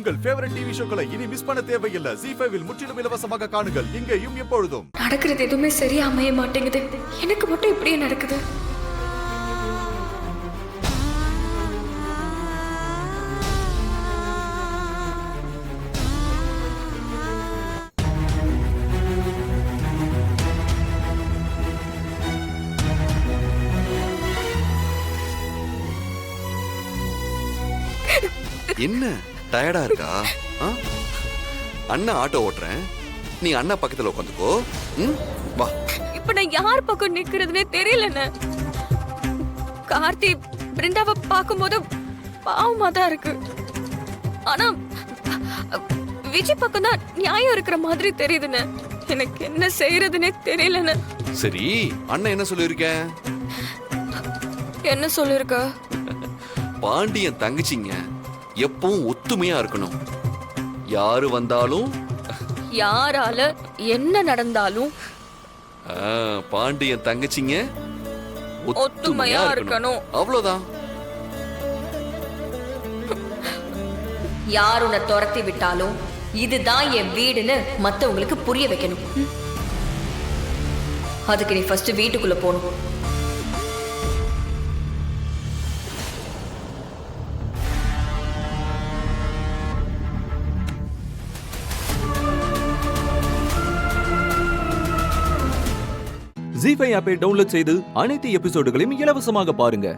உங்கள் favourite TV ஷோக்களை இனி miss பண்ண தேவையில்லை. ZEE5 இல் முற்றிலும் இலவசமாக காணுங்கள். இங்கேயும் எப்பொழுதும். நடக்கிறது எதுவுமே சரியா அமைய மாட்டேங்குது. எனக்கு மட்டும் இப்படியே நடக்குது. என்ன டயர்டா இருக்கா? அண்ணா ஆட்டோ ஓட்டுறேன், நீ அண்ணா பக்கத்துல உட்காந்துக்கோ. வா. இப்ப நான் யார் பக்கம் நிக்கிறதுனே தெரியலண்ணே. கார்த்தி பிருந்தாவை பார்க்கும்போது பாவமா தான் இருக்கு. ஆனா விஜய் பக்கம் தான் நியாயம் இருக்கிற மாதிரி தெரியுதுண்ணே. எனக்கு என்ன செய்யறதுனே தெரியலண்ணே. சரி, அண்ணன் என்ன சொல்லியிருக்கேன்? என்ன சொல்லிருக்க? பாண்டியன் தங்கச்சிங்க எப்பவும் ஒத்துமையா இருக்கணும். யாரு வந்தாலும் யாரால என்ன நடந்தாலும் பாண்டியன் தங்கச்சிங்க ஒத்துமையா இருக்கணும். அவ்வளவுதான். யார் உன்னை துரத்தி விட்டாலும் இதுதான் என் வீடுன்னு மத்தவங்களுக்கு புரிய வைக்கணும். அதுக்கு நீ ஃபர்ஸ்ட் வீட்டுக்குள்ள போகணும். ZEE5 ஆப்பை டவுன்லோட் செய்து அனைத்து எபிசோடுகளையும் இலவசமாக பாருங்க.